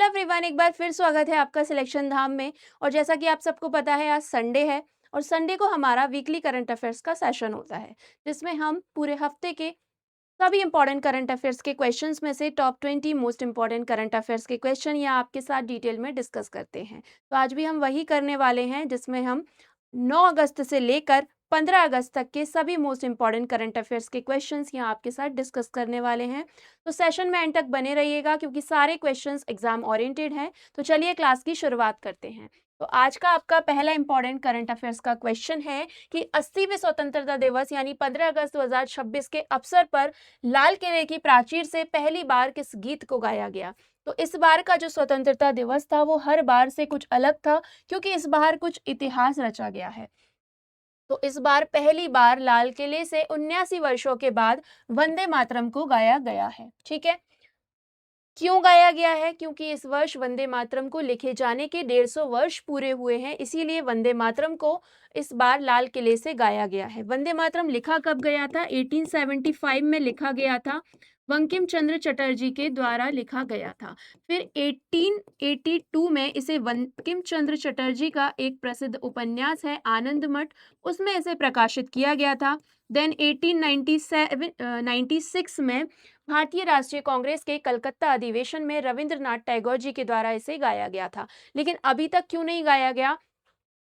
Hello everyone, एक बार फिर स्वागत है आपका सिलेक्शन धाम में। और जैसा कि आप सबको पता है, आज संडे है और संडे को हमारा वीकली करंट अफेयर्स का सेशन होता है, जिसमें हम पूरे हफ्ते के सभी इंपॉर्टेंट करंट अफेयर्स के क्वेश्चंस में से top 20 most important current affairs के क्वेश्चन या आपके साथ डिटेल में डिस्कस करते हैं। तो आज भी हम वही करने वाले हैं, जिसमें हम 9 अगस्त से लेकर 15 अगस्त तक के सभी मोस्ट इंपॉर्टेंट करंट अफेयर्स के क्वेश्चंस यहाँ आपके साथ डिस्कस करने वाले हैं। तो सेशन में एंड तक बने रहिएगा, क्योंकि सारे क्वेश्चंस एग्जाम ओरिएंटेड हैं। तो चलिए क्लास की शुरुआत करते हैं। तो आज का आपका पहला इंपॉर्टेंट करंट अफेयर्स का क्वेश्चन है कि 80वें स्वतंत्रता दिवस यानी 15 अगस्त 2026 के अवसर पर लाल किले की प्राचीर से पहली बार किस गीत को गाया गया। तो इस बार का जो स्वतंत्रता दिवस था वो हर बार से कुछ अलग था, क्योंकि इस बार कुछ इतिहास रचा गया है। तो इस बार पहली बार लाल किले से 79 वर्षों के बाद वंदे मातरम को गाया गया है। ठीक है, क्यों गाया गया है? क्योंकि इस वर्ष वंदे मातरम को लिखे जाने के 150 वर्ष पूरे हुए हैं, इसीलिए वंदे मातरम को इस बार लाल किले से गाया गया है। वंदे मातरम लिखा कब गया था? 1875 में लिखा गया था, बंकिम चंद्र चटर्जी के द्वारा लिखा गया था। फिर 1882 में इसे बंकिम चंद्र चटर्जी का एक प्रसिद्ध उपन्यास है आनंद मठ, उसमें इसे प्रकाशित किया गया था। देन 1896 में भारतीय राष्ट्रीय कांग्रेस के कलकत्ता अधिवेशन में रविंद्रनाथ टैगोर जी के द्वारा इसे गाया गया था। लेकिन अभी तक क्यों नहीं गाया गया?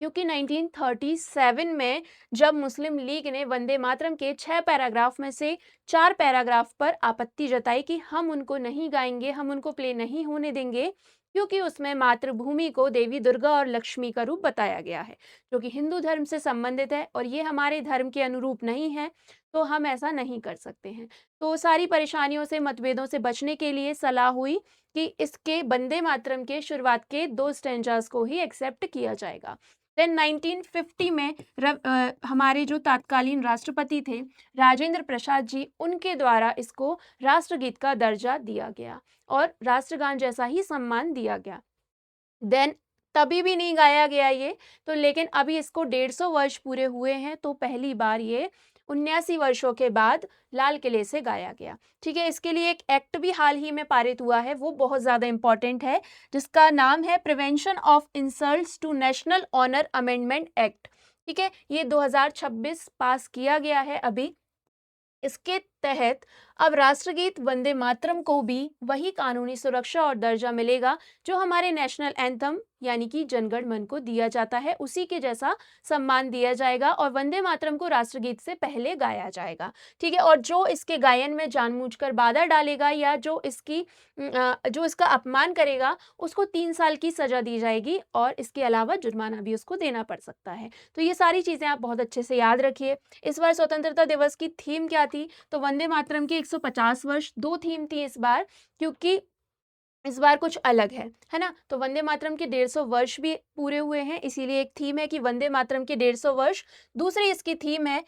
क्योंकि 1937 में जब मुस्लिम लीग ने वंदे मातरम के 6 पैराग्राफ में से 4 पैराग्राफ पर आपत्ति जताई कि हम उनको नहीं गाएंगे, हम उनको प्ले नहीं होने देंगे, क्योंकि उसमें मातृभूमि को देवी दुर्गा और लक्ष्मी का रूप बताया गया है, जो कि हिंदू धर्म से संबंधित है और ये हमारे धर्म के अनुरूप नहीं है, तो हम ऐसा नहीं कर सकते हैं। तो सारी परेशानियों से, मतभेदों से बचने के लिए सलाह हुई कि इसके वंदे मातरम के शुरुआत के 2 स्टैंजास को ही एक्सेप्ट किया जाएगा। देन 1950 में हमारे जो तत्कालीन राष्ट्रपति थे राजेंद्र प्रसाद जी, उनके द्वारा इसको राष्ट्रगीत का दर्जा दिया गया और राष्ट्रगान जैसा ही सम्मान दिया गया। देन तभी भी नहीं गाया गया ये, तो लेकिन अभी इसको 150 वर्ष पूरे हुए हैं, तो पहली बार ये 79 वर्षों के बाद लाल किले से गाया गया। ठीक है, इसके लिए एक एक्ट भी हाल ही में पारित हुआ है, वो बहुत ज़्यादा इंपॉर्टेंट है, जिसका नाम है prevention of insults to national honour amendment act. ठीक है, ये 2026 पास किया गया है अभी। इसके तहत अब राष्ट्रगीत वंदे मातरम को भी वही कानूनी सुरक्षा और दर्जा मिलेगा जो हमारे नेशनल एंथम यानी कि जनगण मन को दिया जाता है, उसी के जैसा सम्मान दिया जाएगा और वंदे मातरम को राष्ट्रगीत से पहले गाया जाएगा। ठीक है, और जो इसके गायन में जानबूझकर बाधा डालेगा या जो इसका अपमान करेगा, उसको 3 साल की सजा दी जाएगी और इसके अलावा जुर्माना भी उसको देना पड़ सकता है। तो ये सारी चीजें आप बहुत अच्छे से याद रखिए। इस बार स्वतंत्रता दिवस की थीम क्या थी? तो वंदे मातरम के 150 वर्ष, 2 थीम थी इस बार, क्योंकि इस बार कुछ अलग है ना। तो वंदे मातरम के 150 वर्ष भी पूरे हुए हैं, इसीलिए एक थीम है कि वंदे मातरम के 150 वर्ष। दूसरी इसकी थीम है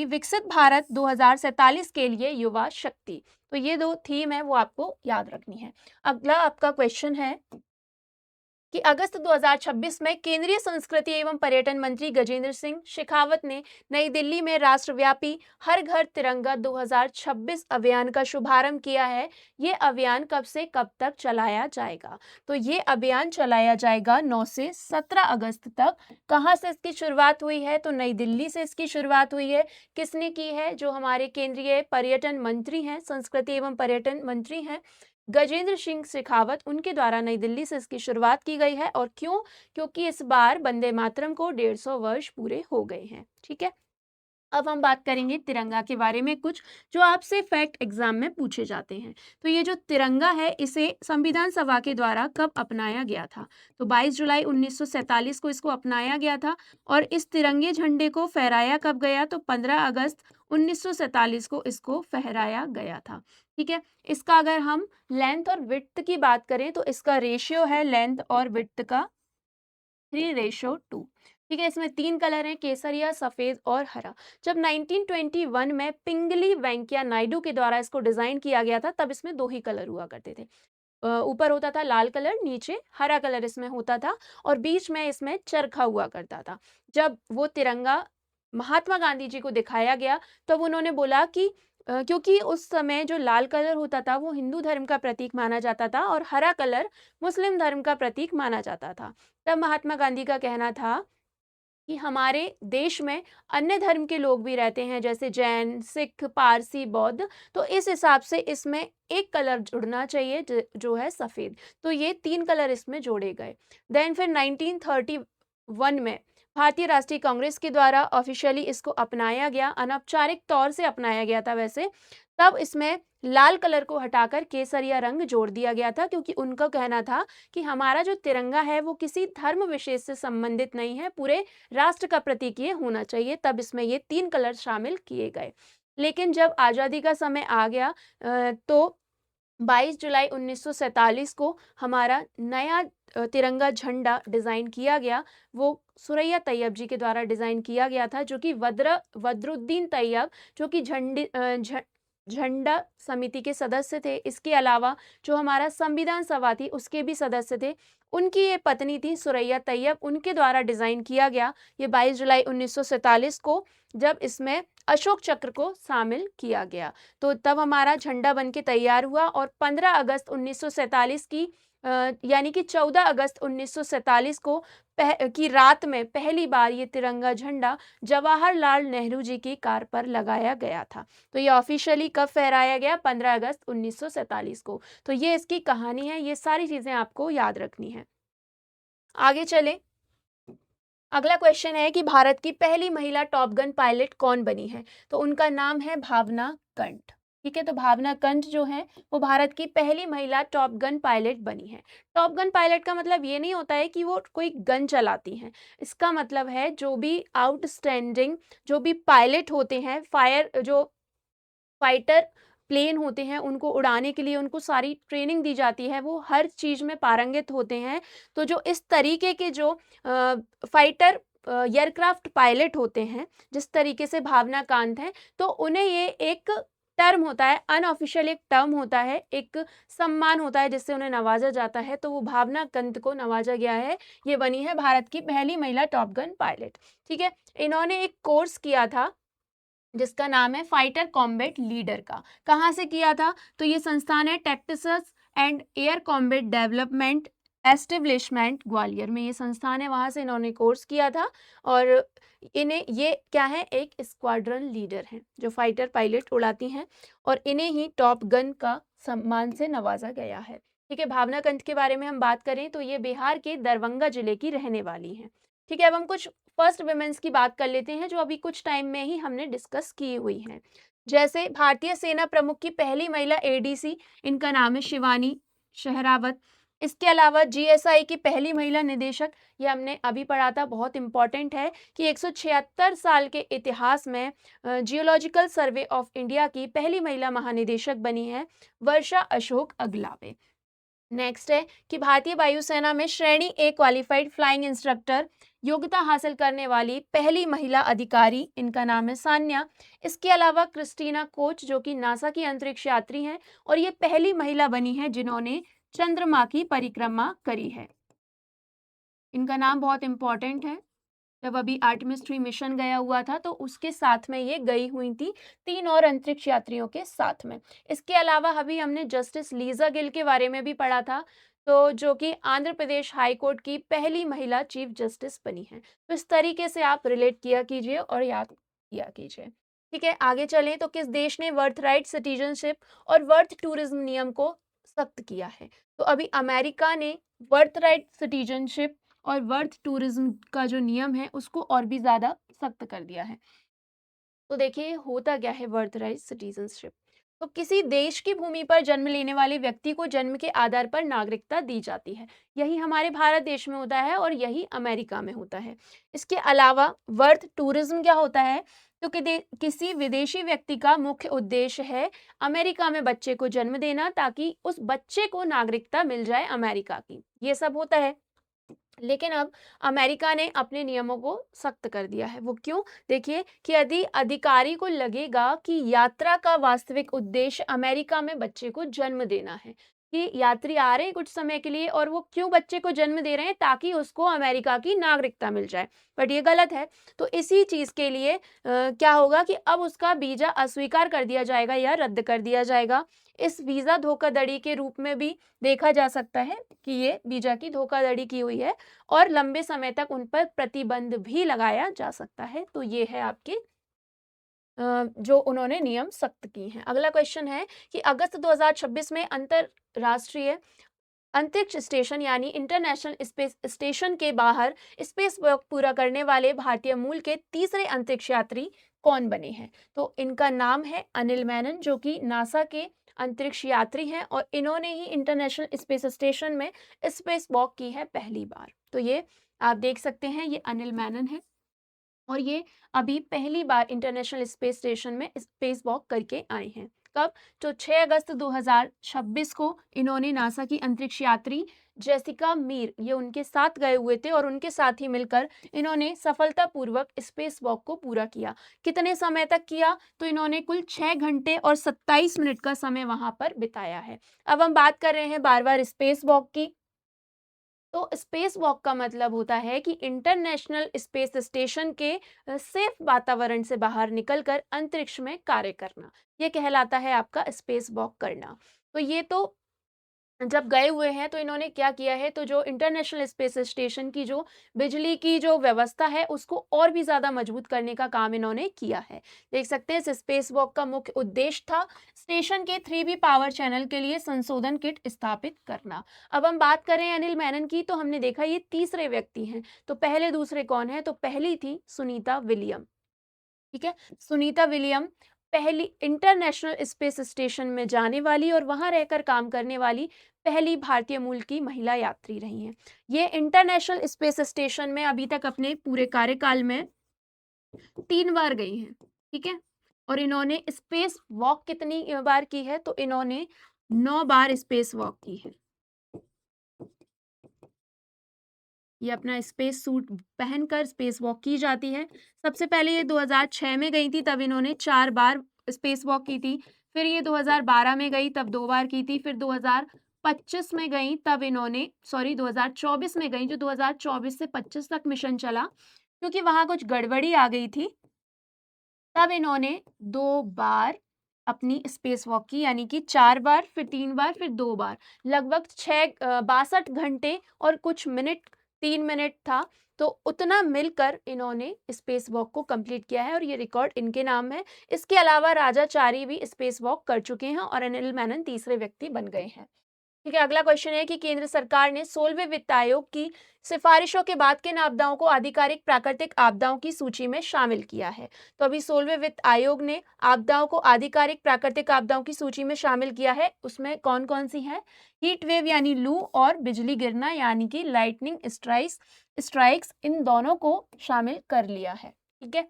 विकसित भारत 2047 के लिए युवा शक्ति। तो ये 2 थीम है, वो आपको याद रखनी है। अगला आपका क्वेश्चन है कि अगस्त 2026 में केंद्रीय संस्कृति एवं पर्यटन मंत्री गजेंद्र सिंह शेखावत ने नई दिल्ली में राष्ट्रव्यापी हर घर तिरंगा 2026 अभियान का शुभारंभ किया है। ये अभियान कब से कब तक चलाया जाएगा? तो ये अभियान चलाया जाएगा 9 से 17 अगस्त तक। कहाँ से इसकी शुरुआत हुई है? तो नई दिल्ली से इसकी शुरुआत हुई है। किसने की है? जो हमारे केंद्रीय पर्यटन मंत्री हैं, संस्कृति एवं पर्यटन मंत्री हैं गजेंद्र सिंह शेखावत, उनके द्वारा नई दिल्ली से इसकी शुरुआत की गई है। और क्यों? क्योंकि इस बार वंदे मातरम को 150 वर्ष पूरे हो गए हैं। ठीक है, अब हम बात करेंगे तिरंगा के बारे में, कुछ जो आपसे फैक्ट एग्जाम में पूछे जाते हैं। तो ये जो तिरंगा है, इसे संविधान सभा के द्वारा कब अपनाया गया था? तो 22 जुलाई 1947 को इसको अपनाया गया था। और इस तिरंगे झंडे को फहराया कब गया? तो 15 अगस्त 1947 को इसको फहराया गया था। ठीक है, इसका अगर हम लेंथ और विड्थ की बात करें तो इसका रेशियो है लेंथ और विड्थ का 3:2। ठीक है, इसमें 3 कलर हैं, केसरिया, सफेद और हरा। जब 1921 में पिंगली वेंकैया नायडू के द्वारा इसको डिजाइन किया गया था, तब इसमें 2 ही कलर हुआ करते थे। ऊपर होता था लाल कलर, नीचे हरा कलर इसमें होता था और बीच में इसमें चरखा हुआ करता था। जब वो तिरंगा महात्मा गांधी जी को दिखाया गया, तब उन्होंने बोला कि क्योंकि उस समय जो लाल कलर होता था वो हिंदू धर्म का प्रतीक माना जाता था और हरा कलर मुस्लिम धर्म का प्रतीक माना जाता था। तब महात्मा गांधी का कहना था कि हमारे देश में अन्य धर्म के लोग भी रहते हैं, जैसे जैन, सिख, पारसी, बौद्ध, तो इस हिसाब से इसमें एक कलर जुड़ना चाहिए जो है सफ़ेद। तो ये 3 कलर इसमें जोड़े गए। देन फिर 1931 में भारतीय राष्ट्रीय कांग्रेस के द्वारा ऑफ़िशियली इसको अपनाया गया, अनौपचारिक तौर से अपनाया गया था वैसे। तब इसमें लाल कलर को हटाकर केसरिया रंग जोड़ दिया गया था, क्योंकि उनका कहना था कि हमारा जो तिरंगा है वो किसी धर्म विशेष से संबंधित नहीं है, पूरे राष्ट्र का प्रतीक ये होना चाहिए। तब इसमें ये 3 कलर शामिल किए गए। लेकिन जब आज़ादी का समय आ गया तो 22 जुलाई 1947 को हमारा नया तिरंगा झंडा डिज़ाइन किया गया। वो सुरैया तैयब जी के द्वारा डिज़ाइन किया गया था, जो कि बदरुद्दीन तैयब, जो कि झंडा समिति के सदस्य थे। इसके अलावा जो हमारा संविधान सभा थी उसके भी सदस्य थे। उनकी ये पत्नी थी सुरैया तैयब, उनके द्वारा डिज़ाइन किया गया ये 22 जुलाई 1947 को, जब इसमें अशोक चक्र को शामिल किया गया। तो तब हमारा झंडा बन के तैयार हुआ और 15 अगस्त 1947 की यानी कि 14 अगस्त 1947 को की रात में पहली बार ये तिरंगा झंडा जवाहरलाल नेहरू जी की कार पर लगाया गया था। तो ये ऑफिशियली कब फहराया गया? 15 अगस्त 1947 को। तो ये इसकी कहानी है, ये सारी चीज़ें आपको याद रखनी है। आगे चलें। अगला क्वेश्चन है कि भारत की पहली महिला टॉप गन पायलट कौन बनी है? तो उनका नाम है भावना कंठ। ठीक है, तो भावना कंठ जो है वो भारत की पहली महिला टॉप गन पायलट बनी है। टॉप गन पायलट का मतलब ये नहीं होता है कि वो कोई गन चलाती हैं। इसका मतलब है जो भी आउटस्टैंडिंग जो भी पायलट होते हैं, जो फाइटर प्लेन होते हैं, उनको उड़ाने के लिए उनको सारी ट्रेनिंग दी जाती है, वो हर चीज़ में पारंगत होते हैं। तो जो इस तरीके के जो फाइटर एयरक्राफ्ट पायलट होते हैं, जिस तरीके से भावना कांत हैं, तो उन्हें ये एक टर्म होता है, अनऑफिशियल एक टर्म होता है, एक सम्मान होता है जिससे उन्हें नवाजा जाता है। तो वो भावना कंत को नवाजा गया है। ये बनी है भारत की पहली महिला टॉप गन पायलट। ठीक है, इन्होंने एक कोर्स किया था जिसका नाम है फाइटर कॉम्बैट लीडर का। कहाँ से किया था? तो ये संस्थान है Texas and air combat development establishment, Gwalior में ये संस्थान है, वहाँ से इन्होंने कोर्स किया था। और इन्हें ये क्या है? एक स्क्वाड्रन लीडर हैं जो फाइटर पायलट उड़ाती हैं, और इन्हें ही टॉप गन का सम्मान से नवाजा गया है। ठीक है, भावना कंठ के बारे में हम बात करें तो ये बिहार के दरभंगा जिले की रहने वाली हैं। ठीक है, अब हम कुछ फर्स्ट वुमेन्स की बात कर लेते हैं जो अभी कुछ टाइम में ही हमने डिस्कस की हुई हैं। जैसे भारतीय सेना प्रमुख की पहली महिला एडीसी, इनका नाम है शिवानी शेहरावत। इसके अलावा जीएसआई की पहली महिला निदेशक, ये हमने अभी पढ़ा था, बहुत इंपॉर्टेंट है कि 176 साल के इतिहास में जियोलॉजिकल सर्वे ऑफ इंडिया की पहली महिला महानिदेशक बनी है वर्षा अशोक अगलावे। नेक्स्ट है कि भारतीय वायुसेना में श्रेणी ए क्वालिफाइड फ्लाइंग इंस्ट्रक्टर योग्यता हासिल करने वाली पहली महिला अधिकारी, इनका नाम है सान्या। इसके अलावा क्रिस्टीना कोच जो कि नासा की अंतरिक्ष यात्री हैं, और ये पहली महिला बनी है जिन्होंने चंद्रमा की परिक्रमा करी है। इनका नाम बहुत इंपॉर्टेंट है। जब अभी आर्टेमिस 3 मिशन गया हुआ था तो उसके साथ में ये गई हुई थी, 3 और अंतरिक्ष यात्रियों के साथ में। इसके अलावा अभी हमने जस्टिस लीजा गिल के बारे में भी पढ़ा था, तो जो कि आंध्र प्रदेश हाई कोर्ट की पहली महिला चीफ जस्टिस बनी है। तो इस तरीके से आप रिलेट किया कीजिए और याद किया कीजिए। ठीक है, आगे चलें तो किस देश ने वर्थ राइट सिटीजनशिप और वर्थ टूरिज्म नियम को सख्त किया है? तो अभी अमेरिका ने वर्थ राइट सिटीजनशिप और वर्थ टूरिज्म का जो नियम है उसको और भी ज़्यादा सख्त कर दिया है। तो देखिए होता क्या है वर्थ राइट सिटीजनशिप? तो किसी देश की भूमि पर जन्म लेने वाले व्यक्ति को जन्म के आधार पर नागरिकता दी जाती है। यही हमारे भारत देश में होता है और यही अमेरिका में होता है। इसके अलावा वर्थ टूरिज्म क्या होता है? तो किसी विदेशी व्यक्ति का मुख्य उद्देश्य है अमेरिका में बच्चे को जन्म देना, ताकि उस बच्चे को नागरिकता मिल जाए अमेरिका की। ये सब होता है। लेकिन अब अमेरिका ने अपने नियमों को सख्त कर दिया है। वो क्यों? देखिए कि यदि अधिकारी को लगेगा कि यात्रा का वास्तविक उद्देश्य अमेरिका में बच्चे को जन्म देना है, कि यात्री आ रहे हैं कुछ समय के लिए और वो क्यों बच्चे को जन्म दे रहे हैं, ताकि उसको अमेरिका की नागरिकता मिल जाए, बट ये गलत है। तो इसी चीज़ के लिए क्या होगा कि अब उसका वीज़ा अस्वीकार कर दिया जाएगा या रद्द कर दिया जाएगा। इस वीज़ा धोखाधड़ी के रूप में भी देखा जा सकता है कि ये वीज़ा की धोखाधड़ी की हुई है और लंबे समय तक उन पर प्रतिबंध भी लगाया जा सकता है। तो ये है आपके जो उन्होंने नियम सख्त किए हैं। अगला क्वेश्चन है कि अगस्त 2026 में अंतरराष्ट्रीय अंतरिक्ष स्टेशन यानी इंटरनेशनल स्पेस स्टेशन के बाहर स्पेस वॉक पूरा करने वाले भारतीय मूल के तीसरे अंतरिक्ष यात्री कौन बने हैं? तो इनका नाम है अनिल मेनन, जो कि नासा के अंतरिक्ष यात्री हैं और इन्होंने ही इंटरनेशनल स्पेस स्टेशन में स्पेस वॉक की है पहली बार। तो ये आप देख सकते हैं, ये अनिल मेनन है और ये अभी पहली बार इंटरनेशनल स्पेस स्टेशन में स्पेस वॉक करके आए हैं। कब? तो 6 अगस्त 2026 को इन्होंने नासा की अंतरिक्ष यात्री जेसिका मीर ये उनके साथ गए हुए थे और उनके साथ ही मिलकर इन्होंने सफलतापूर्वक स्पेस वॉक को पूरा किया। कितने समय तक किया? तो इन्होंने कुल 6 घंटे और 27 मिनट का समय वहां पर बिताया है। अब हम बात कर रहे हैं बार बार स्पेस वॉक की। तो स्पेस वॉक का मतलब होता है कि इंटरनेशनल स्पेस स्टेशन के सेफ वातावरण से बाहर निकलकर अंतरिक्ष में कार्य करना, ये कहलाता है आपका स्पेस वॉक करना। तो ये तो जब गए हुए हैं तो इन्होंने क्या किया है, तो जो इंटरनेशनल स्पेस स्टेशन की जो बिजली की जो व्यवस्था है उसको और भी ज़्यादा मजबूत करने का काम इन्होंने किया है। देख सकते हैं, इस स्पेस वॉक का मुख्य उद्देश्य था स्टेशन के 3B पावर चैनल के लिए संशोधन किट स्थापित करना। अब हम बात करें अनिल मेनन की, तो हमने देखा ये तीसरे व्यक्ति हैं। तो पहले दूसरे कौन है? तो पहली थी सुनीता विलियम। ठीक है, सुनीता विलियम पहली इंटरनेशनल स्पेस स्टेशन में जाने वाली और वहां रहकर काम करने वाली पहली भारतीय मूल की महिला यात्री रही हैं। ये इंटरनेशनल स्पेस स्टेशन में अभी तक अपने पूरे कार्यकाल में 3 बार गई हैं। ठीक है, और इन्होंने स्पेस वॉक कितनी बार की है? तो इन्होंने 9 बार स्पेस वॉक की है। ये अपना स्पेस सूट पहनकर स्पेस वॉक की जाती है। सबसे पहले ये 2006 में गई थी, तब इन्होंने 4 बार स्पेस वॉक की थी। फिर ये 2012 में गई, तब 2 बार की थी। फिर 2025 में गई, तब इन्होंने 2024 में गई, जो 2024 से 25 तक मिशन चला, क्योंकि वहां कुछ गड़बड़ी आ गई थी। तब इन्होंने 2 बार अपनी स्पेस वॉक की, यानी कि 4 बार, फिर 3 बार, फिर 2 बार। लगभग 62 घंटे और कुछ मिनट, 3 मिनट था। तो उतना मिलकर इन्होंने स्पेस वॉक को कंप्लीट किया है और ये रिकॉर्ड इनके नाम है। इसके अलावा राजाचारी भी स्पेस वॉक कर चुके हैं और अनिल मेनन तीसरे व्यक्ति बन गए हैं। ठीक है, अगला क्वेश्चन है कि केंद्र सरकार ने 16वें वित्त आयोग की सिफारिशों के बाद किन आपदाओं को आधिकारिक प्राकृतिक आपदाओं की सूची में शामिल किया है? तो अभी 16वें वित्त आयोग ने आपदाओं को आधिकारिक प्राकृतिक आपदाओं की सूची में शामिल किया है। उसमें कौन कौन सी हैं? हीट वेव यानी लू और बिजली गिरना यानी कि लाइटनिंग स्ट्राइक्स, इन दोनों को शामिल कर लिया है। ठीक है,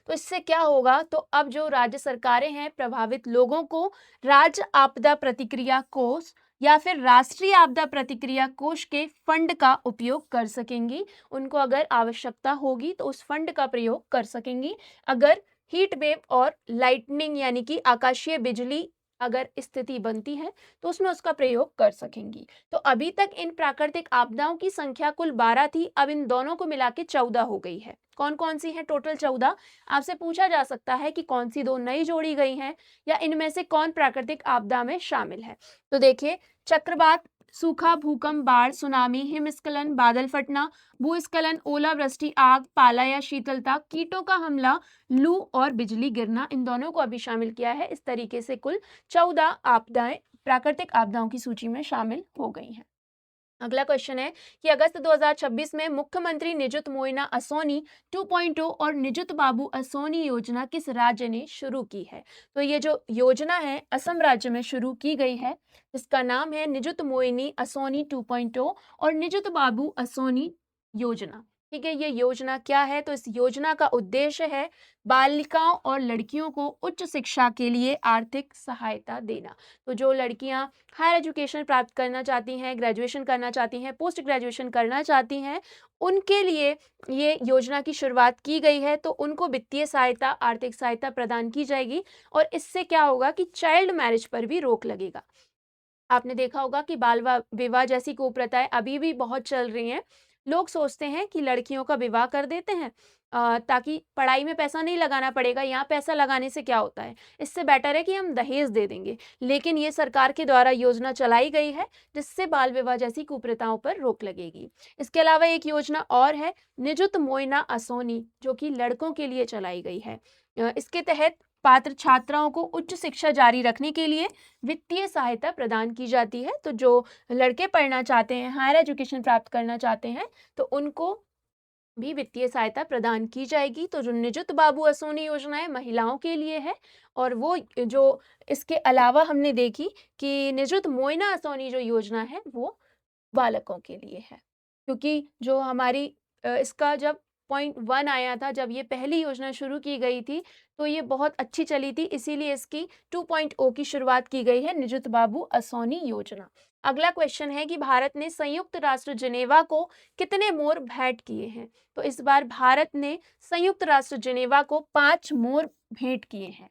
तो इससे क्या होगा, तो अब जो राज्य सरकारें हैं प्रभावित लोगों को राज्य आपदा प्रतिक्रिया कोष या फिर राष्ट्रीय आपदा प्रतिक्रिया कोष के फंड का उपयोग कर सकेंगी। उनको अगर आवश्यकता होगी तो उस फंड का प्रयोग कर सकेंगी। अगर हीट वेव और लाइटनिंग यानी कि आकाशीय बिजली अगर स्थिति बनती है तो उसमें उसका प्रयोग कर सकेंगी। तो अभी तक इन प्राकृतिक आपदाओं की संख्या कुल 12 थी, अब इन दोनों को मिला के 14 हो गई है। कौन कौन सी है? टोटल 14। आपसे पूछा जा सकता है कि कौन सी 2 नई जोड़ी गई हैं या इनमें से कौन प्राकृतिक आपदा में शामिल है। तो देखिए, चक्रवात, सूखा, भूकंप, बाढ़, सुनामी, हिमस्खलन, बादल फटना, भूस्खलन, ओलावृष्टि, आग, पाला या शीतलता, कीटों का हमला, लू और बिजली गिरना, इन दोनों को अभी शामिल किया है। इस तरीके से कुल 14 आपदाएं प्राकृतिक आपदाओं की सूची में शामिल हो गई हैं। अगला क्वेश्चन है कि अगस्त 2026 में मुख्यमंत्री निजुत मोइना असोनी 2.0 और निजुत बाबू असोनी योजना किस राज्य ने शुरू की है? तो ये जो योजना है असम राज्य में शुरू की गई है। इसका नाम है निजुत मोइनी असोनी 2.0 और निजुत बाबू असोनी योजना। ठीक है, ये योजना क्या है? तो इस योजना का उद्देश्य है बालिकाओं और लड़कियों को उच्च शिक्षा के लिए आर्थिक सहायता देना। तो जो लड़कियां हायर एजुकेशन प्राप्त करना चाहती हैं, ग्रेजुएशन करना चाहती हैं, पोस्ट ग्रेजुएशन करना चाहती हैं, उनके लिए ये योजना की शुरुआत की गई है। तो उनको वित्तीय सहायता, आर्थिक सहायता प्रदान की जाएगी और इससे क्या होगा कि चाइल्ड मैरिज पर भी रोक लगेगा। आपने देखा होगा कि विवाह जैसी कुप्रथाएं अभी भी बहुत चल रही हैं। लोग सोचते हैं कि लड़कियों का विवाह कर देते हैं ताकि पढ़ाई में पैसा नहीं लगाना पड़ेगा, यहाँ पैसा लगाने से क्या होता है, इससे बेटर है कि हम दहेज दे देंगे। लेकिन ये सरकार के द्वारा योजना चलाई गई है जिससे बाल विवाह जैसी कुप्रथाओं पर रोक लगेगी। इसके अलावा एक योजना और है, निजुत मोइना असोनी, जो कि लड़कों के लिए चलाई गई है। इसके तहत पात्र छात्राओं को उच्च शिक्षा जारी रखने के लिए वित्तीय सहायता प्रदान की जाती है। तो जो लड़के पढ़ना चाहते हैं, हायर एजुकेशन प्राप्त करना चाहते हैं, तो उनको भी वित्तीय सहायता प्रदान की जाएगी। तो जो निजुत बाबू असोनी योजना है महिलाओं के लिए है, और वो जो इसके अलावा हमने देखी कि निजुत मोइना असोनी जो योजना है वो बालकों के लिए है। क्योंकि जो हमारी इसका जब पॉइंट 1 आया था, जब ये पहली योजना शुरू की गई थी, तो ये बहुत अच्छी चली थी, इसीलिए इसकी 2.0 की शुरुआत की गई है, निजुत बाबू असोनी योजना। अगला क्वेश्चन है कि भारत ने संयुक्त राष्ट्र जिनेवा को कितने मोर भेंट किए हैं? तो इस बार भारत ने संयुक्त राष्ट्र जिनेवा को 5 मोर भेंट किए हैं।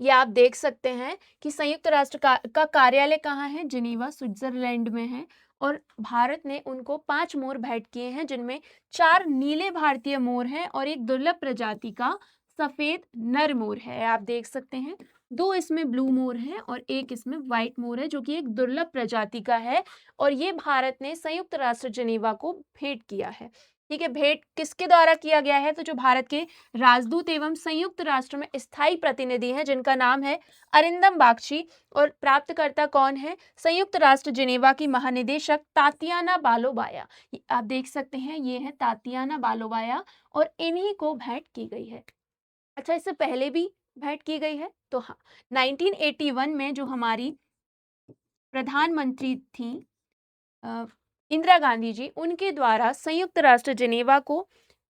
ये आप देख सकते हैं कि संयुक्त राष्ट्र का कार्यालय कहाँ है? जिनेवा, स्विट्जरलैंड में है। और भारत ने उनको 5 मोर भेंट किए हैं, जिनमें 4 नीले भारतीय मोर हैं और एक दुर्लभ प्रजाति का सफेद नर मोर है। आप देख सकते हैं 2 इसमें ब्लू मोर हैं और एक इसमें व्हाइट मोर है, जो कि एक दुर्लभ प्रजाति का है, और ये भारत ने संयुक्त राष्ट्र जिनेवा को भेंट किया है। ठीक है, भेंट किसके द्वारा किया गया है? तो जो भारत के राजदूत एवं संयुक्त राष्ट्र में स्थायी प्रतिनिधि हैं, जिनका नाम है अरिंदम बागची, और प्राप्तकर्ता कौन है? संयुक्त राष्ट्र जिनेवा की महानिदेशक तातियाना बालोबाया। आप देख सकते हैं ये है तातियाना बालोबाया, और इन्हीं को भेंट की गई है। अच्छा, इससे पहले भी भेंट की गई है? तो हाँ, 1981 में जो हमारी प्रधानमंत्री थी इंदिरा गांधी जी, उनके द्वारा संयुक्त राष्ट्र जिनेवा को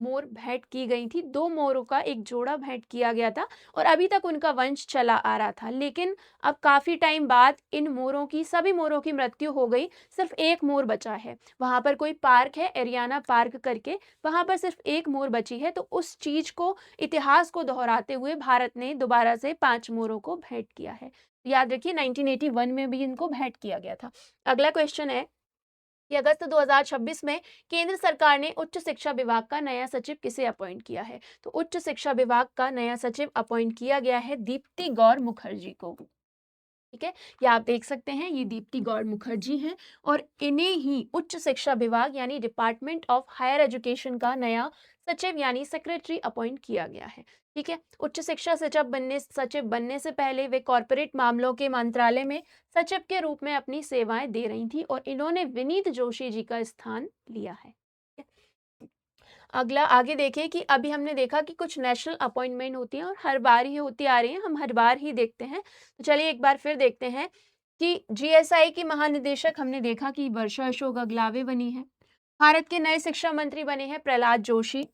मोर भेंट की गई थी। 2 मोरों का एक जोड़ा भेंट किया गया था, और अभी तक उनका वंश चला आ रहा था। लेकिन अब काफी टाइम बाद इन मोरों की, सभी मोरों की मृत्यु हो गई, सिर्फ एक मोर बचा है। वहां पर कोई पार्क है, एरियाना पार्क करके, वहां पर सिर्फ एक मोर बची है। तो उस चीज को, इतिहास को दोहराते हुए भारत ने दोबारा से 5 मोरों को भेंट किया है। याद रखिए 1981 में भी इनको भेंट किया गया था। अगला क्वेश्चन है कि अगस्त 2026 में केंद्र सरकार ने उच्च शिक्षा विभाग का नया सचिव किसे अपॉइंट किया है? तो उच्च शिक्षा विभाग का नया सचिव अपॉइंट किया गया है दीप्ति गौर मुखर्जी को। ठीक है, ये आप देख सकते हैं, ये दीप्ति गौर मुखर्जी हैं, और इन्हें ही उच्च शिक्षा विभाग यानी डिपार्टमेंट ऑफ हायर एजुकेशन का नया सचिव यानी सेक्रेटरी अपॉइंट किया गया है। ठीक है, उच्च शिक्षा सचिव बनने से पहले वे कॉर्पोरेट मामलों के मंत्रालय में सचिव के रूप में अपनी सेवाएं दे रही थी, और इन्होंने विनीत जोशी जी का स्थान लिया है। अगला आगे देखें कि अभी हमने देखा कि कुछ नेशनल अपॉइंटमेंट होती हैं और हर बार ही होती आ रही हैं, हम हर बार ही देखते हैं। तो चलिए एक बार फिर देखते हैं कि जीएसआई की महानिदेशक हमने देखा कि वर्षा अशोक अगलावे बनी है। भारत के नए शिक्षा मंत्री बने हैं प्रहलाद जोशी।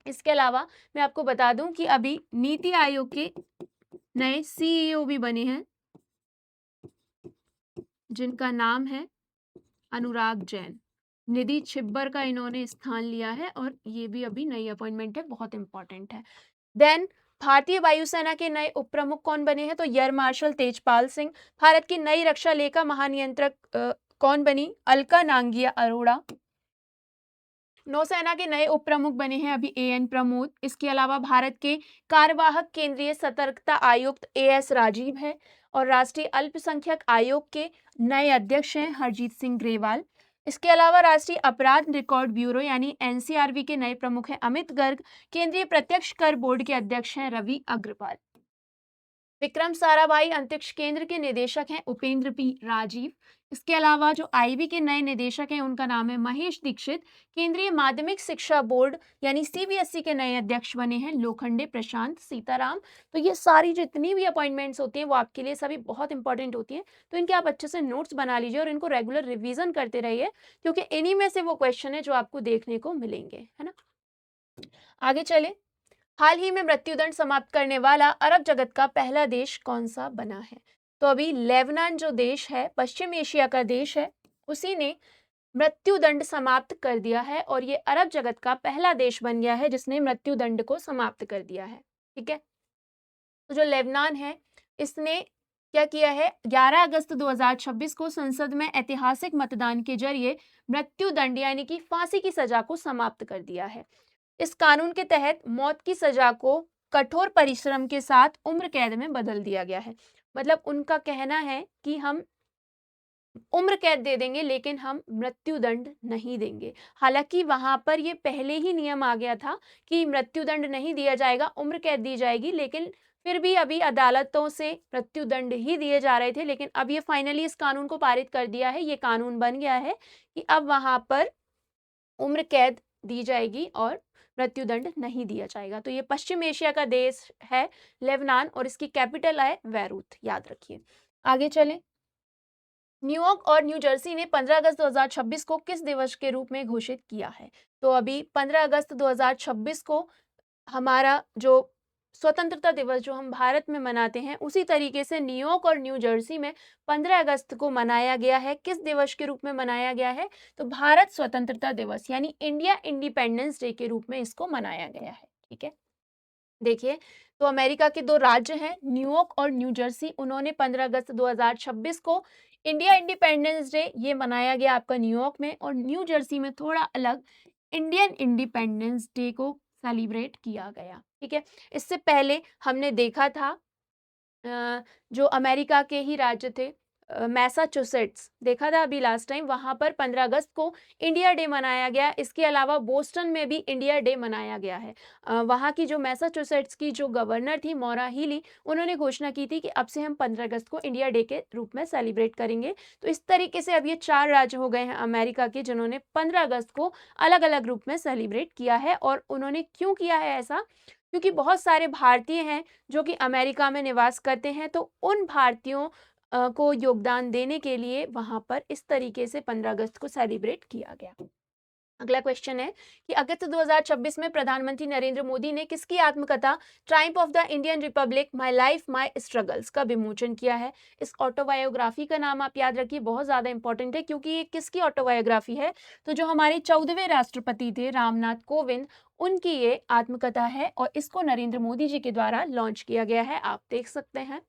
इसके अलावा मैं आपको बता दूं कि अभी नीति आयोग के नए सीईओ भी बने हैं, जिनका नाम है अनुराग जैन। निधि छिब्बर का इन्होंने स्थान लिया है, और ये भी अभी नई अपॉइंटमेंट है, बहुत इंपॉर्टेंट है। देन भारतीय वायुसेना के नए उप प्रमुख कौन बने हैं? तो एयर मार्शल तेजपाल सिंह। भारत की नई रक्षा लेखा महानियंत्रक कौन बनी? अलका नांगिया अरोड़ा। नौसेना के नए उप प्रमुख बने हैं अभी एएन प्रमोद। इसके अलावा भारत के कार्यवाहक केंद्रीय सतर्कता आयुक्त एएस राजीव है, और राष्ट्रीय अल्पसंख्यक आयोग के नए अध्यक्ष हैं हरजीत सिंह ग्रेवाल। इसके अलावा राष्ट्रीय अपराध रिकॉर्ड ब्यूरो यानी एनसीआरबी के नए प्रमुख हैं अमित गर्ग। केंद्रीय प्रत्यक्ष कर बोर्ड के अध्यक्ष हैं रवि अग्रवाल। विक्रम साराभाई अंतरिक्ष केंद्र के निदेशक हैं उपेंद्र पी राजीव। इसके अलावा जो आईबी के नए निदेशक हैं उनका नाम है महेश दीक्षित। केंद्रीय माध्यमिक शिक्षा बोर्ड यानी सीबीएसई के नए अध्यक्ष बने हैं लोखंडे प्रशांत सीताराम। तो ये सारी जितनी भी अपॉइंटमेंट्स होती हैं वो आपके लिए सभी बहुत इंपॉर्टेंट होती हैं, तो इनके आप अच्छे से नोट्स बना लीजिए और इनको रेगुलर रिवीजन करते रहिए, क्योंकि इन्हीं में से वो क्वेश्चन है जो आपको देखने को मिलेंगे, है ना। आगे चले, हाल ही में मृत्युदंड समाप्त करने वाला अरब जगत का पहला देश कौन सा बना है? तो अभी लेबनान जो देश है, पश्चिम एशिया का देश है, उसी ने मृत्युदंड समाप्त कर दिया है, और ये अरब जगत का पहला देश बन गया है जिसने मृत्युदंड को समाप्त कर दिया है। ठीक है, तो जो लेबनान है, इसने क्या किया है, 11 अगस्त 2026 को संसद में ऐतिहासिक मतदान के जरिए मृत्यु दंड यानी कि फांसी की सजा को समाप्त कर दिया है। इस कानून के तहत मौत की सजा को कठोर परिश्रम के साथ उम्र कैद में बदल दिया गया है। मतलब उनका कहना है कि हम उम्र कैद दे देंगे लेकिन हम मृत्यु दंड नहीं देंगे। हालांकि वहां पर ये पहले ही नियम आ गया था कि मृत्यु दंड नहीं दिया जाएगा, उम्र कैद दी जाएगी, लेकिन फिर भी अभी अदालतों से मृत्यु दंड ही दिए जा रहे थे। लेकिन अब ये फाइनली इस कानून को पारित कर दिया है, ये कानून बन गया है कि अब वहां पर उम्र कैद दी जाएगी और मृत्यु दंड नहीं दिया जाएगा। तो ये पश्चिम एशिया का देश है लेबनान और इसकी कैपिटल है बेरूत, याद रखिए। आगे चलें। न्यूयॉर्क और न्यू जर्सी ने 15 अगस्त 2026 को किस दिवस के रूप में घोषित किया है? तो अभी 15 अगस्त 2026 को हमारा जो स्वतंत्रता दिवस जो हम भारत में मनाते हैं, उसी तरीके से न्यूयॉर्क और न्यू जर्सी में 15 अगस्त को मनाया गया है। किस दिवस के रूप में मनाया गया है? तो भारत स्वतंत्रता दिवस यानी इंडिया इंडिपेंडेंस डे के रूप में इसको मनाया गया है। ठीक है, देखिए, तो अमेरिका के दो राज्य हैं न्यूयॉर्क और न्यू जर्सी, उन्होंने 15 अगस्त 2026 को इंडिया इंडिपेंडेंस डे ये मनाया गया आपका न्यूयॉर्क में, और न्यू जर्सी में थोड़ा अलग इंडियन इंडिपेंडेंस डे को सेलिब्रेट किया गया। ठीक है, इससे पहले हमने देखा था जो अमेरिका के ही राज्य थे मैसाचुसेट्स, देखा था अभी लास्ट टाइम, वहां पर 15 अगस्त को इंडिया डे मनाया गया। इसके अलावा बोस्टन में भी इंडिया डे मनाया गया है। वहां की जो मैसाचुसेट्स की जो गवर्नर थी मोरा हीली, उन्होंने घोषणा की थी कि अब से हम 15 अगस्त को इंडिया डे के रूप में सेलिब्रेट करेंगे। तो इस तरीके से अब ये 4 राज्य हो गए हैं अमेरिका के जिन्होंने 15 अगस्त को अलग अलग रूप में सेलिब्रेट किया है। और उन्होंने क्यों किया है ऐसा? क्योंकि बहुत सारे भारतीय हैं जो कि अमेरिका में निवास करते हैं, तो उन भारतीयों को योगदान देने के लिए वहां पर इस तरीके से 15 अगस्त को सेलिब्रेट किया गया। अगला क्वेश्चन है कि अगस्त 2026 में प्रधानमंत्री नरेंद्र मोदी ने किसकी आत्मकथा Triumph of the Indian Republic my life my struggles का विमोचन किया है? इस ऑटोबायोग्राफी का नाम आप याद रखिए, बहुत ज्यादा इंपॉर्टेंट है क्योंकि ये किसकी ऑटोबायोग्राफी है? तो जो हमारे 14वें राष्ट्रपति थे रामनाथ कोविंद, उनकी ये आत्मकथा है और इसको नरेंद्र मोदी जी के द्वारा लॉन्च किया गया है, आप देख सकते हैं।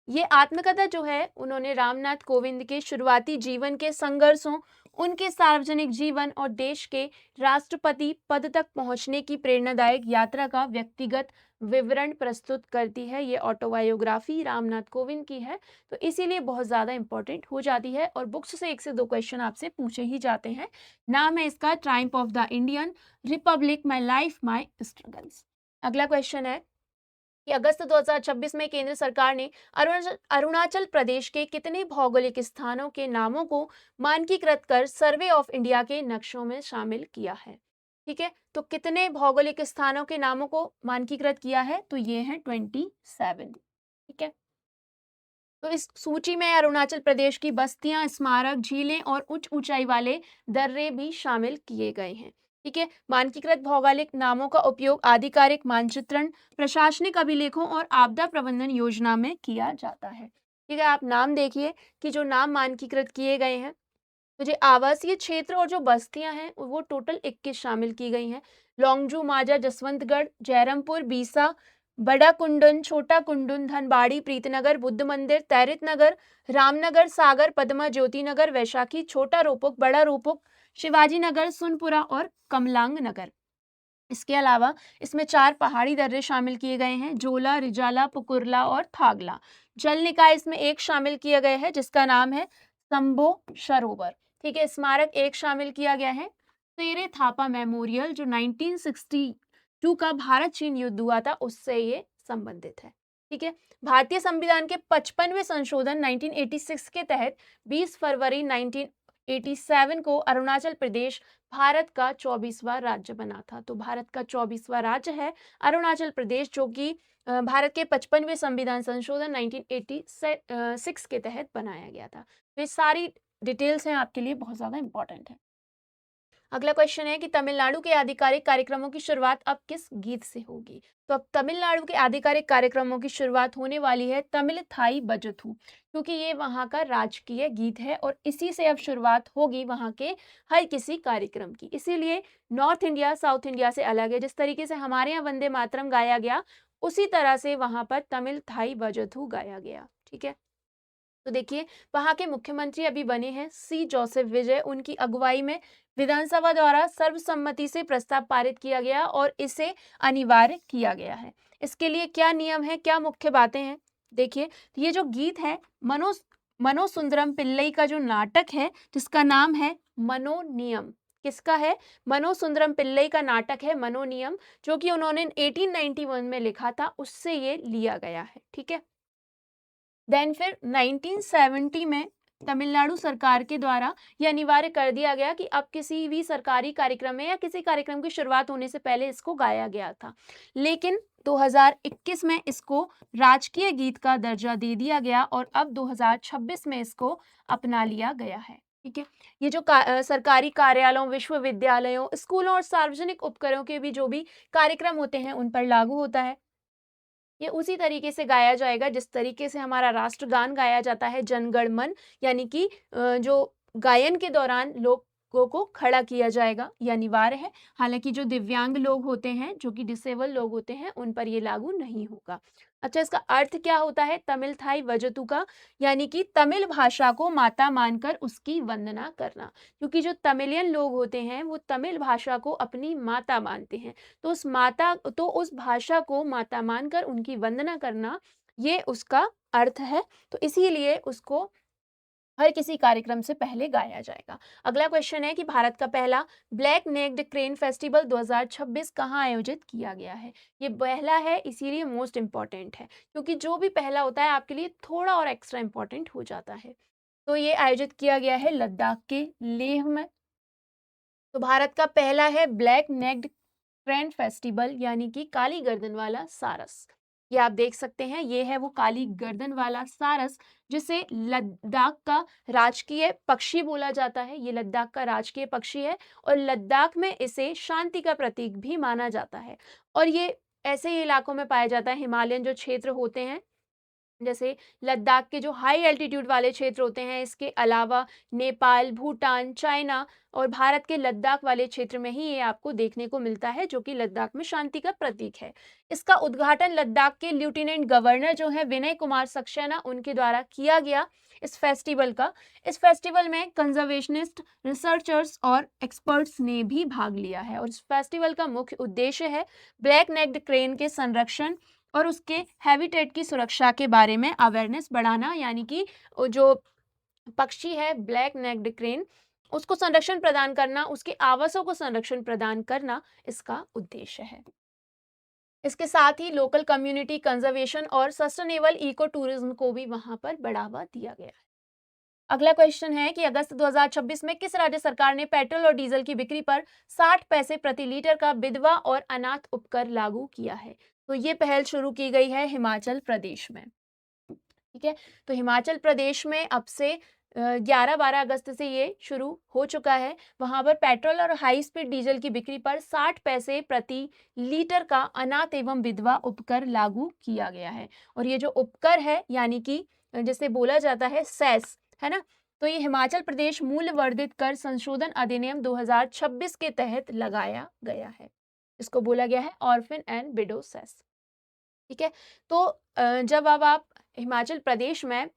ये आत्मकथा जो है उन्होंने रामनाथ कोविंद के शुरुआती जीवन के संघर्षों, उनके सार्वजनिक जीवन और देश के राष्ट्रपति पद तक पहुंचने की प्रेरणादायक यात्रा का व्यक्तिगत विवरण प्रस्तुत करती है। ये ऑटोबायोग्राफी रामनाथ कोविंद की है, तो इसीलिए बहुत ज़्यादा इंपॉर्टेंट हो जाती है और बुक्स से 1 से 2 क्वेश्चन आपसे पूछे ही जाते हैं। नाम है इसका Triumph of the Indian Republic my life my struggles. अगला क्वेश्चन है कि अगस्त 2026 में केंद्र सरकार ने अरुणाचल प्रदेश के कितने भौगोलिक स्थानों के नामों को मानकीकृत कर सर्वे ऑफ इंडिया के नक्शों में शामिल किया है? ठीक है, तो कितने भौगोलिक स्थानों के नामों को मानकीकृत किया है? तो ये है 27। ठीक है, तो इस सूची में अरुणाचल प्रदेश की बस्तियां, स्मारक, झीलें और उच्च ऊंचाई वाले दर्रे भी शामिल किए गए हैं। ठीक है, मानकीकृत भौगोलिक नामों का उपयोग आधिकारिक मानचित्रण, प्रशासनिक अभिलेखों और आपदा प्रबंधन योजना में किया जाता है। ठीक है, आप नाम देखिए कि जो नाम मानकीकृत किए गए हैं, तो जो आवासीय क्षेत्र और जो बस्तियां हैं वो टोटल 21 शामिल की गई हैं। लौंगजू, माजा, जसवंतगढ़, जयरामपुर, बीसा, बड़ा कुंडन, छोटा कुंडन, धनबाड़ी, प्रीतनगर, बुद्ध मंदिर, तैरित नगर, रामनगर, सागर, पदमा, ज्योति नगर, वैशाखी, छोटा रोपुक, बड़ा रोपुक, शिवाजी नगर, सुनपुरा और कमलांग नगर। इसके अलावा इसमें 4 पहाड़ी दर्रे शामिल किए गए हैं, जोला, रिजाला, पुकुरला और थागला। जल निकाय इसमें 1 शामिल किया गया है जिसका नाम है संबो सरोवर। ठीक है, स्मारक 1 शामिल किया गया है, तेरे थापा मेमोरियल, जो 1962 का भारत चीन युद्ध हुआ था उससे ये संबंधित है। ठीक है, भारतीय संविधान के 55वें संशोधन 1986 के तहत 20 फरवरी 1987 को अरुणाचल प्रदेश भारत का 24वां राज्य बना था। तो भारत का 24वां राज्य है अरुणाचल प्रदेश, जो कि भारत के 55वें संविधान संशोधन 1986 के तहत बनाया गया था। तो ये सारी डिटेल्स हैं आपके लिए, बहुत ज़्यादा इंपॉर्टेंट है। अगला क्वेश्चन है कि तमिलनाडु के आधिकारिक कार्यक्रमों की शुरुआत अब किस गीत से होगी? तो अब तमिलनाडु के आधिकारिक कार्यक्रमों की शुरुआत होने वाली है तमिल थाई बजथू, क्योंकि ये वहाँ का राजकीय गीत है और इसी से अब शुरुआत होगी वहाँ के हर किसी कार्यक्रम की। इसीलिए नॉर्थ इंडिया साउथ इंडिया से अलग है। जिस तरीके से हमारे यहाँ वंदे मातरम गाया गया, उसी तरह से वहाँ पर तमिल थाई बजथू गाया गया। ठीक है। तो देखिए, वहाँ के मुख्यमंत्री अभी बने हैं सी जोसेफ विजय। उनकी अगुवाई में विधानसभा द्वारा सर्वसम्मति से प्रस्ताव पारित किया गया और इसे अनिवार्य किया गया है। इसके लिए क्या नियम है, क्या मुख्य बातें हैं? देखिए, ये जो गीत है, मनोसुंदरम पिल्लई का जो नाटक है, जिसका नाम है मनोनियम। किसका है? मनोसुंदरम पिल्लई का नाटक है मनोनियम, जो कि उन्होंने 1891 में लिखा था, उससे ये लिया गया है। ठीक है। देन फिर 1970 में तमिलनाडु सरकार के द्वारा ये अनिवार्य कर दिया गया कि अब किसी भी सरकारी कार्यक्रम में या किसी कार्यक्रम की शुरुआत होने से पहले इसको गाया गया था। लेकिन 2021 में इसको राजकीय गीत का दर्जा दे दिया गया और अब 2026 में इसको अपना लिया गया है। ठीक है। ये जो सरकारी कार्यालयों, विश्वविद्यालयों, स्कूलों और सार्वजनिक उपकरणों के भी जो भी कार्यक्रम होते हैं उन पर लागू होता है। ये उसी तरीके से गाया जाएगा जिस तरीके से हमारा राष्ट्रगान गाया जाता है, जन गण मन, यानी कि जो गायन के दौरान लोगों को खड़ा किया जाएगा, ये अनिवार्य है। हालांकि जो दिव्यांग लोग होते हैं, जो कि डिसेबल लोग होते हैं, उन पर ये लागू नहीं होगा। अच्छा, इसका अर्थ क्या होता है? तमिल थाई वजतुका, यानी कि तमिल भाषा को माता मानकर उसकी वंदना करना। क्योंकि जो तमिलियन लोग होते हैं वो तमिल भाषा को अपनी माता मानते हैं, तो उस भाषा को माता मानकर उनकी वंदना करना, ये उसका अर्थ है। तो इसीलिए उसको हर किसी कार्यक्रम से पहले गाया जाएगा। अगला क्वेश्चन है कि भारत का पहला ब्लैक नेक्ड क्रेन फेस्टिवल 2026 कहाँ आयोजित किया गया है? ये पहला है, इसीलिए मोस्ट इंपॉर्टेंट है, क्योंकि जो भी पहला होता है आपके लिए थोड़ा और एक्स्ट्रा इंपॉर्टेंट हो जाता है। तो ये आयोजित किया गया है लद्दाख के लेह में। तो भारत का पहला है ब्लैक नेक्ड क्रेन फेस्टिवल, यानी कि काली गर्दन वाला सारस। ये आप देख सकते हैं, ये है वो काली गर्दन वाला सारस, जिसे लद्दाख का राजकीय पक्षी बोला जाता है। ये लद्दाख का राजकीय पक्षी है और लद्दाख में इसे शांति का प्रतीक भी माना जाता है। और ये ऐसे ही इलाकों में पाया जाता है, हिमालयन जो क्षेत्र होते हैं, जैसे लद्दाख के जो हाई एल्टीट्यूड वाले क्षेत्र होते हैं, इसके अलावा नेपाल, भूटान, चाइना और भारत के लद्दाख वाले क्षेत्र में ही ये आपको देखने को मिलता है, जो कि लद्दाख में शांति का प्रतीक है। इसका उद्घाटन लद्दाख के लेफ्टिनेंट गवर्नर जो है विनय कुमार सक्सेना, उनके द्वारा किया गया इस फेस्टिवल का। इस फेस्टिवल में कंजर्वेशनिस्ट, रिसर्चर्स और एक्सपर्ट्स ने भी भाग लिया है और इस फेस्टिवल का मुख्य उद्देश्य है ब्लैक नेक्ड क्रेन के संरक्षण और उसके हैबिटेट की सुरक्षा के बारे में अवेयरनेस बढ़ाना, यानी कि जो पक्षी है ब्लैक नेक्ड क्रेन, उसको संरक्षण प्रदान करना, उसके आवासों को संरक्षण प्रदान करना इसका उद्देश्य है। इसके साथ ही लोकल कम्युनिटी कंजर्वेशन और सस्टेनेबल इको टूरिज्म को भी वहां पर बढ़ावा दिया गया है। अगला क्वेश्चन है कि अगस्त 2026 में किस राज्य सरकार ने पेट्रोल और डीजल की बिक्री पर 60 पैसे प्रति लीटर का विधवा और अनाथ उपकर लागू किया है? तो ये पहल शुरू की गई है हिमाचल प्रदेश में। ठीक है। तो हिमाचल प्रदेश में अब से 11-12 अगस्त से ये शुरू हो चुका है। वहां पर पेट्रोल और हाई स्पीड डीजल की बिक्री पर 60 पैसे प्रति लीटर का अनाथ एवं विधवा उपकर लागू किया गया है। और ये जो उपकर है, यानी कि जैसे बोला जाता है सेस, है ना, तो ये हिमाचल प्रदेश मूल्य वर्धित कर संशोधन अधिनियम 2026 के तहत लगाया गया है। इसको बोला गया है ऑर्फन एंड विडो सेस। ठीक है। तो जब अब आप हिमाचल प्रदेश में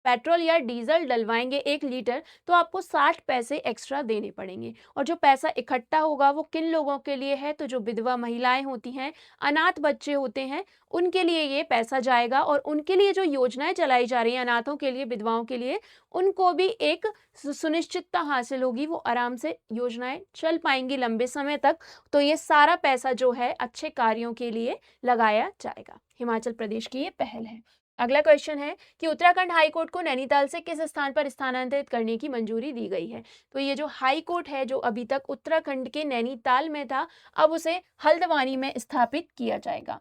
पेट्रोल या डीजल डलवाएंगे 1 लीटर, तो आपको 60 पैसे एक्स्ट्रा देने पड़ेंगे। और जो पैसा इकट्ठा होगा वो किन लोगों के लिए है? तो जो विधवा महिलाएं होती हैं, अनाथ बच्चे होते हैं, उनके लिए ये पैसा जाएगा। और उनके लिए जो योजनाएं चलाई जा रही हैं अनाथों के लिए, विधवाओं के लिए, उनको भी एक सुनिश्चितता हासिल होगी, वो आराम से योजनाएं चल पाएंगी लंबे समय तक। तो ये सारा पैसा जो है अच्छे कार्यों के लिए लगाया जाएगा। हिमाचल प्रदेश की ये पहल है। अगला क्वेश्चन है कि उत्तराखंड हाई कोर्ट को नैनीताल से किस स्थान पर स्थानांतरित करने की मंजूरी दी गई है? तो ये जो हाई कोर्ट है, जो अभी तक उत्तराखंड के नैनीताल में था, अब उसे हल्द्वानी में स्थापित किया जाएगा।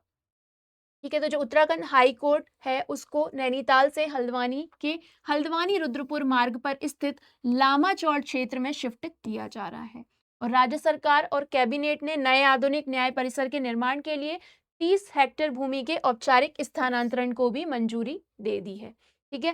ठीक है। तो जो उत्तराखंड हाई कोर्ट है उसको नैनीताल से हल्द्वानी रुद्रपुर मार्ग पर स्थित लामा चौड़ क्षेत्र में शिफ्ट किया जा रहा है। और राज्य सरकार और कैबिनेट ने नए आधुनिक न्याय परिसर के निर्माण के लिए 30 हेक्टेयर भूमि के औपचारिक स्थानांतरण को भी मंजूरी दे दी है। ठीक है।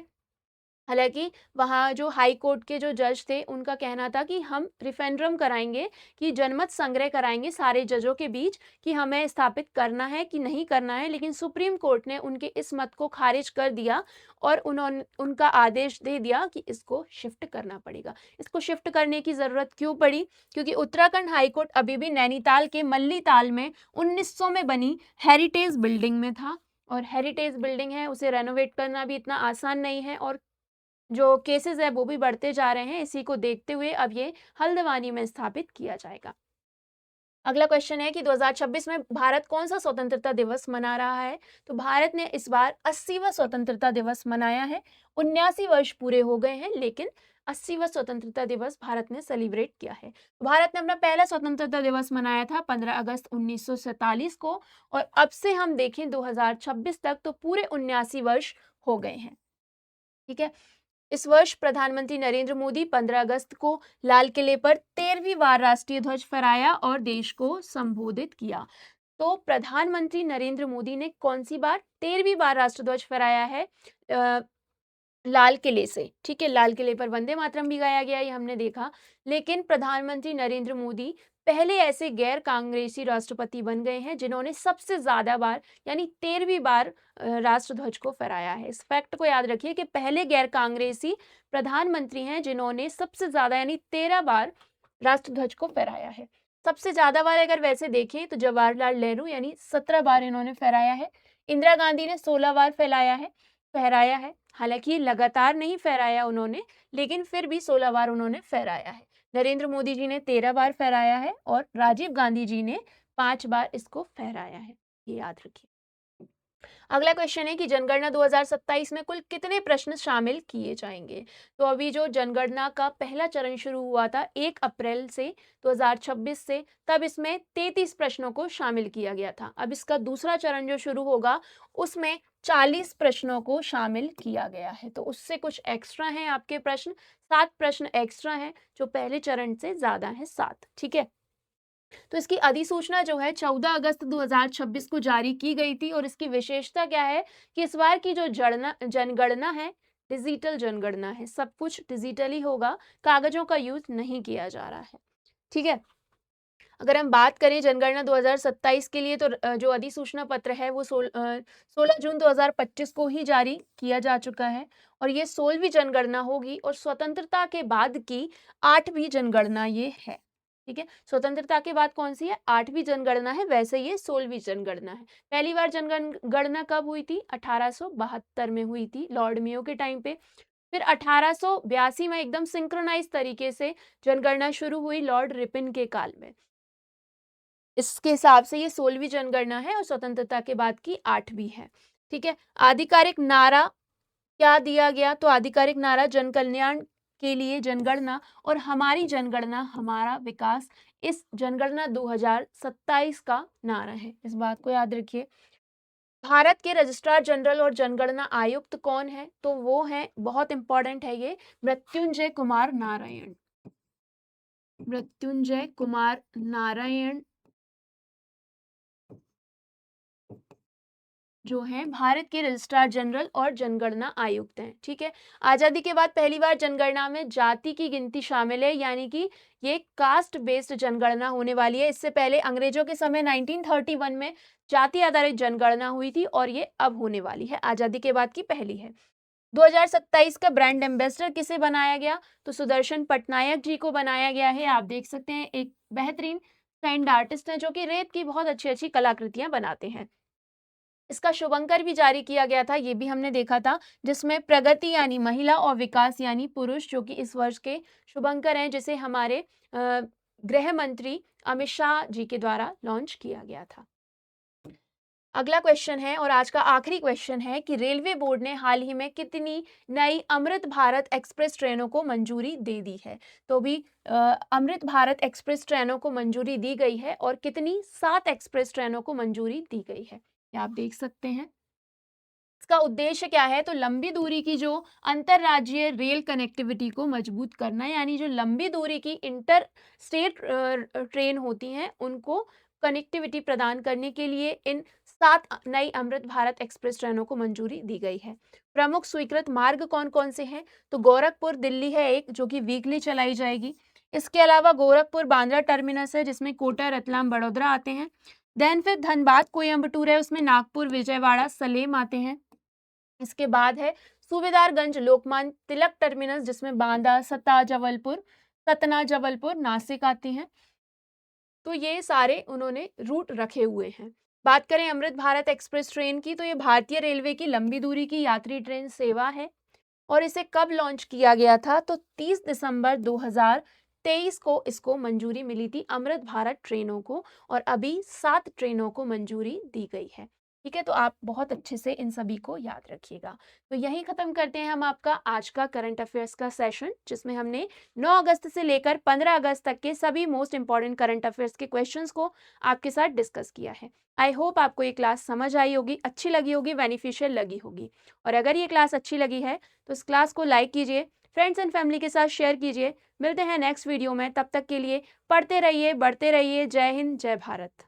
हालाँकि वहाँ जो हाई कोर्ट के जो जज थे, उनका कहना था कि हम रेफ़रेंडम कराएँगे, कि जनमत संग्रह कराएँगे सारे जजों के बीच कि हमें स्थापित करना है कि नहीं करना है। लेकिन सुप्रीम कोर्ट ने उनके इस मत को ख़ारिज कर दिया और उनका आदेश दे दिया कि इसको शिफ्ट करना पड़ेगा। इसको शिफ्ट करने की ज़रूरत क्यों पड़ी? क्योंकि उत्तराखंड हाई कोर्ट अभी भी नैनीताल के मल्लीताल में 1900 में बनी हेरिटेज बिल्डिंग में था, और हेरिटेज बिल्डिंग है, उसे रेनोवेट करना भी इतना आसान नहीं है, और जो केसेस है वो भी बढ़ते जा रहे हैं। इसी को देखते हुए अब ये हल्द्वानी में स्थापित किया जाएगा। अगला क्वेश्चन है कि 2026 में भारत कौन सा स्वतंत्रता दिवस मना रहा है? तो भारत ने इस बार 80वां स्वतंत्रता दिवस मनाया है। 79 वर्ष पूरे हो गए हैं, लेकिन 80वां स्वतंत्रता दिवस भारत ने सेलिब्रेट किया है। भारत ने अपना पहला स्वतंत्रता दिवस मनाया था 15 अगस्त 1947 को, और अब से हम देखें 2026 तक तो पूरे 79 वर्ष हो गए हैं। ठीक है। इस वर्ष प्रधानमंत्री नरेंद्र मोदी 15 अगस्त को लाल किले पर 13वीं बार राष्ट्रीय ध्वज फहराया और देश को संबोधित किया। तो प्रधानमंत्री नरेंद्र मोदी ने कौन सी बार 13वीं बार राष्ट्रध्वज फहराया है? लाल किले से। ठीक है, लाल किले पर वंदे मातरम भी गाया गया, ये हमने देखा। लेकिन प्रधानमंत्री नरेंद्र मोदी पहले ऐसे गैर कांग्रेसी राष्ट्रपति बन गए हैं जिन्होंने सबसे ज्यादा बार यानी 13वीं बार राष्ट्रध्वज को फहराया है। इस फैक्ट को याद रखिए कि पहले गैर कांग्रेसी प्रधानमंत्री हैं जिन्होंने सबसे ज्यादा यानी 13 बार राष्ट्रध्वज को फहराया है। सबसे ज्यादा बार अगर वैसे देखें तो जवाहरलाल नेहरू यानी 17 बार इन्होंने फहराया है। इंदिरा गांधी ने 16 बार फहराया है। हालांकि लगातार नहीं फहराया उन्होंने, लेकिन फिर भी 16 बार उन्होंने फहराया है। नरेंद्र मोदी जी ने 13 बार फहराया है और राजीव गांधी जी ने 5 बार इसको फहराया है। ये याद रखिए। अगला क्वेश्चन है कि जनगणना 2027 में कुल कितने प्रश्न शामिल किए जाएंगे? तो अभी जो जनगणना का पहला चरण शुरू हुआ था 1 अप्रैल से 2026 से, तब इसमें 33 प्रश्नों को शामिल किया गया था। अब इसका दूसरा चरण जो शुरू होगा उसमें 40 प्रश्नों को शामिल किया गया है। तो उससे कुछ एक्स्ट्रा हैं आपके प्रश्न, 7 प्रश्न एक्स्ट्रा हैं, जो पहले चरण से ज्यादा है 7। ठीक है। तो इसकी अधिसूचना जो है 14 अगस्त 2026 को जारी की गई थी, और इसकी विशेषता क्या है कि इस बार की जो जनगणना है डिजिटल जनगणना है। सब कुछ डिजिटली होगा, कागजों का यूज नहीं किया जा रहा है। ठीक है। अगर हम बात करें जनगणना 2027 के लिए, तो जो अधिसूचना पत्र है वो 16 जून 2025 को ही जारी किया जा चुका है, और ये 16वीं जनगणना होगी, और स्वतंत्रता के बाद की 8वीं जनगणना ये है। ठीक है, स्वतंत्रता के बाद कौन सी है? 8वीं जनगणना है, वैसे ये 16वीं जनगणना है। पहली बार जनगणना कब हुई थी? 1872 में हुई थी, लॉर्ड मेयो के टाइम पे। फिर 1882 में एकदम सिंक्रोनाइज तरीके से जनगणना शुरू हुई लॉर्ड रिपन के काल में। इसके हिसाब से ये 16वीं जनगणना है, और स्वतंत्रता के बाद की 8वीं है। ठीक है। आधिकारिक नारा क्या दिया गया? तो आधिकारिक नारा जन कल्याण के लिए जनगणना और हमारी जनगणना हमारा विकास, इस जनगणना 2027 का नारा है। इस बात को याद रखिए। भारत के रजिस्ट्रार जनरल और जनगणना आयुक्त कौन है? तो वो है, बहुत इंपॉर्टेंट है ये, मृत्युंजय कुमार नारायण। मृत्युंजय कुमार नारायण जो है भारत के रजिस्ट्रार जनरल और जनगणना आयुक्त हैं। ठीक है। आजादी के बाद पहली बार जनगणना में जाति की गिनती शामिल है, यानी कि ये कास्ट बेस्ड जनगणना होने वाली है। इससे पहले अंग्रेजों के समय 1931 में जाति आधारित जनगणना हुई थी, और ये अब होने वाली है, आजादी के बाद की पहली है। 2027 का ब्रांड एम्बेसडर किसे बनाया गया? तो सुदर्शन पटनायक जी को बनाया गया है। आप देख सकते हैं, एक बेहतरीन सैंड आर्टिस्ट हैं जो कि रेत की बहुत अच्छी अच्छी कलाकृतियां बनाते हैं। इसका शुभंकर भी जारी किया गया था, ये भी हमने देखा था, जिसमें प्रगति यानी महिला और विकास यानी पुरुष, जो कि इस वर्ष के शुभंकर हैं, जिसे हमारे गृह मंत्री अमित शाह जी के द्वारा लॉन्च किया गया था। अगला क्वेश्चन है, और आज का आखिरी क्वेश्चन है, कि रेलवे बोर्ड ने हाल ही में कितनी नई अमृत भारत एक्सप्रेस ट्रेनों को मंजूरी दे दी है? तो भी अमृत भारत एक्सप्रेस ट्रेनों को मंजूरी दी गई है, और कितनी? 7 एक्सप्रेस ट्रेनों को मंजूरी दी गई है, ये आप देख सकते हैं। इसका उद्देश्य क्या है? तो लंबी दूरी की जो अंतरराज्यीय रेल कनेक्टिविटी को मजबूत करना, यानी जो लंबी दूरी की इंटर स्टेट ट्रेन होती हैं उनको कनेक्टिविटी प्रदान करने के लिए इन 7 नई अमृत भारत एक्सप्रेस ट्रेनों को मंजूरी दी गई है। प्रमुख स्वीकृत मार्ग कौन-कौन से हैं? तो गोरखपुर दिल्ली है एक, जो कि वीकली चलाई जाएगी। इसके अलावा गोरखपुर बांद्रा टर्मिनस है, जिसमें कोटा, रतलाम, बड़ोदरा आते हैं। देन फिर धनबाद कोयंबटूर है, उसमें नागपुर, विजयवाड़ा, सलेम आते हैं। इसके बाद है सूबेदारगंज लोकमान्य तिलक टर्मिनस, जिसमें बांदा, सतना, जबलपुर, नासिक आती हैं। तो ये सारे उन्होंने रूट रखे हुए हैं। बात करें अमृत भारत एक्सप्रेस ट्रेन की, तो ये भारतीय रेलवे की लंबी दूरी की यात्री ट्रेन सेवा है और इसे कब लॉन्च किया गया था? तो 30 दिसंबर 2023 को इसको मंजूरी मिली थी अमृत भारत ट्रेनों को, और अभी 7 ट्रेनों को मंजूरी दी गई है। ठीक है, तो आप बहुत अच्छे से इन सभी को याद रखिएगा। तो यही खत्म करते हैं हम आपका आज का करंट अफेयर्स का सेशन, जिसमें हमने 9 अगस्त से लेकर 15 अगस्त तक के सभी मोस्ट इंपॉर्टेंट करंट अफेयर्स के क्वेश्चंस को आपके साथ डिस्कस किया है। आई होप आपको ये क्लास समझ आई होगी, अच्छी लगी होगी, बेनिफिशियल लगी होगी। और अगर ये क्लास अच्छी लगी है तो इस क्लास को लाइक कीजिए, फ्रेंड्स एंड फैमिली के साथ शेयर कीजिए। मिलते हैं नेक्स्ट वीडियो में, तब तक के लिए पढ़ते रहिए, बढ़ते रहिए। जय हिंद, जय भारत।